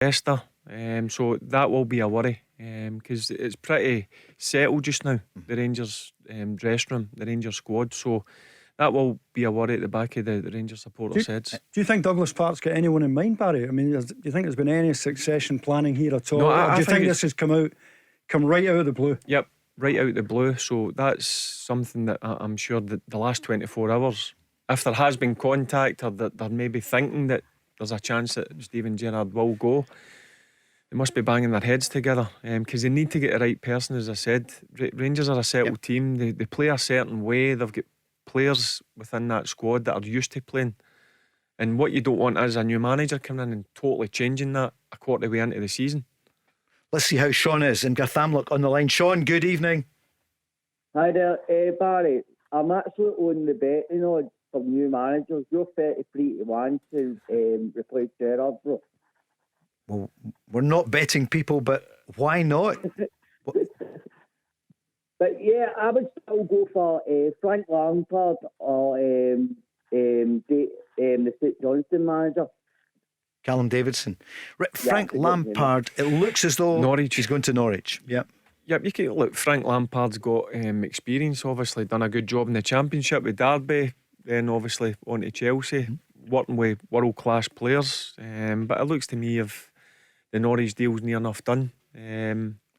Leicester, so that will be a worry because it's pretty settled just now. The Rangers dressing room, the Rangers squad, so that will be a worry at the back of the Rangers supporters' heads. Do you think Douglas Park's got anyone in mind, Barry? I mean, do you think there's been any succession planning here at all? No, or do you think this has come right out of the blue? Yep, right out of the blue. So that's something that I'm sure that the last 24 hours, if there has been contact or that they're maybe thinking that there's a chance that Steven Gerrard will go, they must be banging their heads together because they need to get the right person. As I said, Rangers are a settled team. They play a certain way. They've got players within that squad that are used to playing, and what you don't want is a new manager coming in and totally changing that a quarter way into the season. Let's see how Sean is in Garthamlock on the line. Sean, good evening. Hi there, Barry. I'm actually on the betting odds for new managers. You're 33 to 1 to replace Gerrard, bro. Well, we're not betting people, but why not? But yeah, I would still go for Frank Lampard or the St Johnstone manager. Callum Davidson. Frank Lampard, it looks as though Norwich. He's going to Norwich. Yep, you can look. Frank Lampard's got experience, obviously done a good job in the Championship with Derby, then obviously on to Chelsea, working with world class players. But it looks to me if the Norwich deal's near enough done.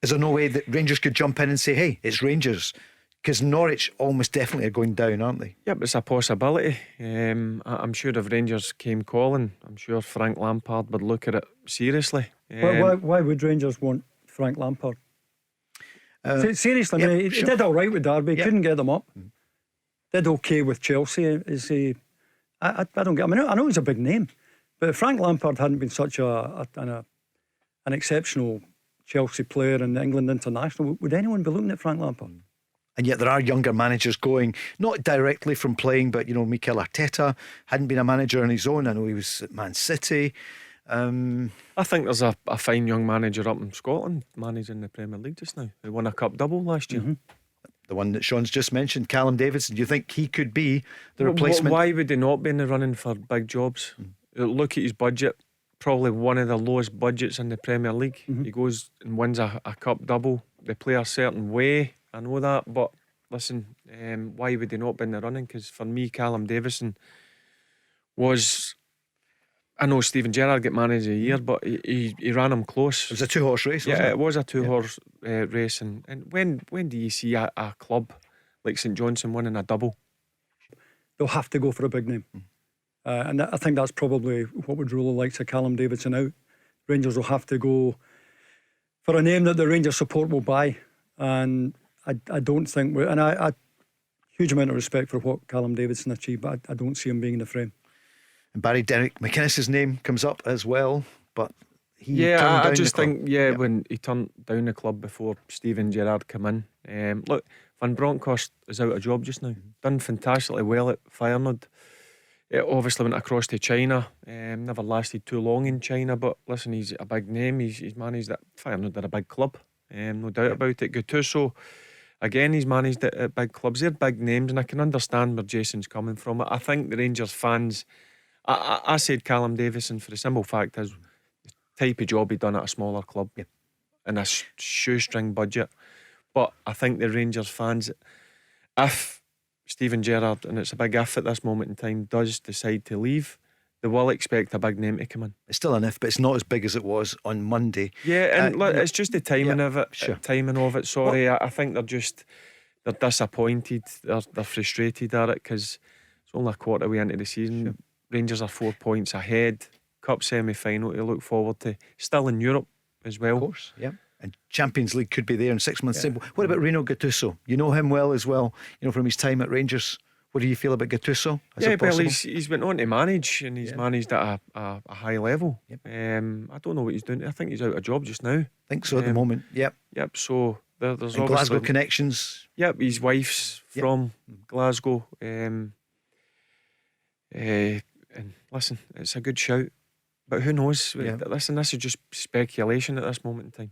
Is there no way that Rangers could jump in and say, hey, it's Rangers? Because Norwich almost definitely are going down, aren't they? Yep, it's a possibility. I'm sure if Rangers came calling, I'm sure Frank Lampard would look at it seriously. Why would Rangers want Frank Lampard? Seriously, I mean, he did all right with Derby, couldn't get them up. Did okay with Chelsea. I don't get. I mean, I know he's a big name, but if Frank Lampard hadn't been such an exceptional Chelsea player and England international, would anyone be looking at Frank Lampard? And yet there are younger managers going, not directly from playing, but Mikel Arteta hadn't been a manager on his own. I know he was at Man City. I think there's a fine young manager up in Scotland managing the Premier League just now. They won a cup double last year. The one that Sean's just mentioned, Callum Davidson. Do you think he could be the replacement? Why would he not be in the running for big jobs? Look at his budget. Probably one of the lowest budgets in the Premier League. He goes and wins a cup double. They play a certain way, I know that, but listen, why would he not be in the running? Because for me, Callum Davison was, I know Steven Gerrard got manager of the year, but he ran him close. It was a 2-horse race, wasn't it? It was a 2-horse race. And when do you see a club like St Johnstone winning a double? They'll have to go for a big name. And I think that's probably what would rule the likes of Callum Davidson out. Rangers will have to go for a name that the Rangers support will buy. And I don't think I huge amount of respect for what Callum Davidson achieved, but I don't see him being in the frame. And Barry, Derek McInnes's name comes up as well, but I just think when he turned down the club before Steven Gerrard came in. Look, Van Bronckhorst is out of job just now. Done fantastically well at Feyenoord. It obviously went across to China. Never lasted too long in China, but listen, he's a big name. He's managed that. Feyenoord are a big club, no doubt about it. Gattuso, again, he's managed it at big clubs. They're big names, and I can understand where Jason's coming from. I think the Rangers fans, I said Callum Davison for the simple fact is the type of job he done at a smaller club in a shoestring budget. But I think the Rangers fans, if Steven Gerrard, and it's a big if at this moment in time, does decide to leave, they will expect a big name to come in. It's still an if, but it's not as big as it was on Monday. Yeah, and look, it's just the timing of it. Sure. Timing of it. Sorry, I think they're disappointed. They're frustrated at it because it's only a quarter way into the season. Sure. Rangers are 4 points ahead. Cup semi-final to look forward to. Still in Europe as well. Of course, yeah. And Champions League could be there in 6 months' time. What about Rino Gattuso? You know him well as well, from his time at Rangers. What do you feel about Gattuso? Well, he's went on to manage, and he's managed at a high level. I don't know what he's doing. I think he's out of job just now. I think so at the moment. Yep. So there's and Glasgow connections. Yep, his wife's from Glasgow. And listen, it's a good shout. But who knows? Listen, this is just speculation at this moment in time.